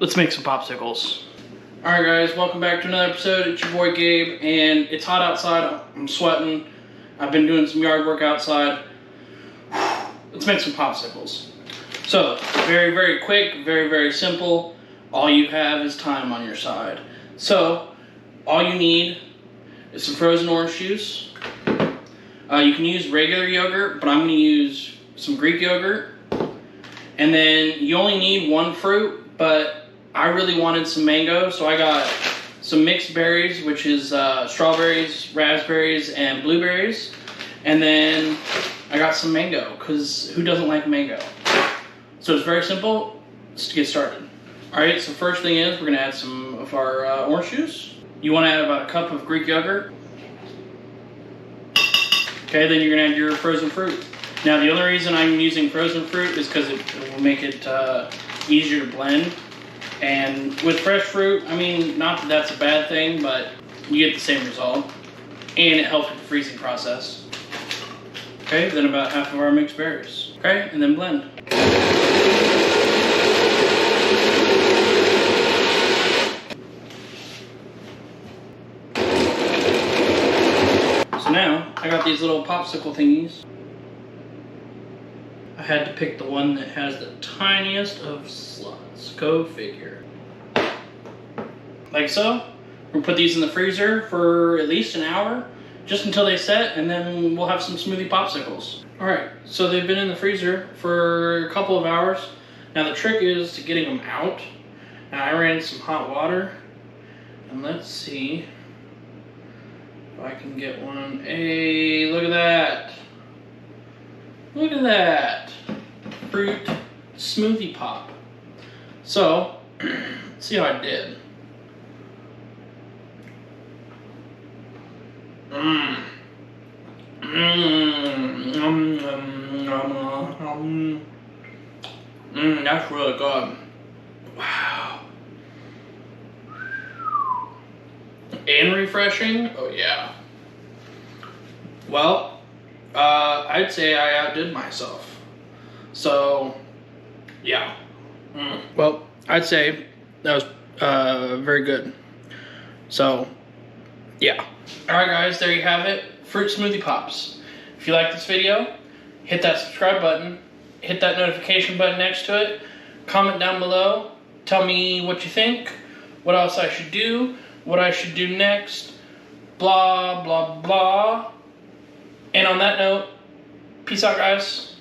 Let's make some popsicles. Alright guys, welcome back to another episode. It's your boy Gabe, and it's hot outside. I'm sweating. I've been doing some yard work outside. Let's make some popsicles. So, very, very quick, very, very simple. All you have is time on your side. So, all you need is some frozen orange juice. You can use regular yogurt, but I'm going to use some Greek yogurt. And then you only need one fruit, but I really wanted some mango, so I got some mixed berries, which is strawberries, raspberries, and blueberries. And then I got some mango, because who doesn't like mango? So it's very simple. Let's get started. Alright, so first thing is we're going to add some of our orange juice. You want to add about a cup of Greek yogurt. Okay, then you're going to add your frozen fruit. Now the only reason I'm using frozen fruit is because it will make it easier to blend. And with fresh fruit, I mean, not that that's a bad thing, but you get the same result. And it helps with the freezing process. Okay, then about half of our mixed berries. Okay, and then blend. So now, I got these little popsicle thingies. I had to pick the one that has the tiniest of slots. Go figure. Like so. We'll put these in the freezer for at least an hour, just until they set, and then we'll have some smoothie popsicles. Alright, so they've been in the freezer for a couple of hours. Now the trick is to getting them out. Now I ran some hot water, and let's see if I can get one. Hey, look at that. Look at that. Fruit smoothie pop. So, let's see how I did. That's really good. Wow. And refreshing? Oh yeah. Well, I'd say I outdid myself. So, yeah. Well, I'd say that was very good. So, yeah. Alright guys, there you have it. Fruit Smoothie Pops. If you like this video, hit that subscribe button. Hit that notification button next to it. Comment down below. Tell me what you think. What else I should do. What I should do next. Blah, blah, blah. And on that note, peace out guys.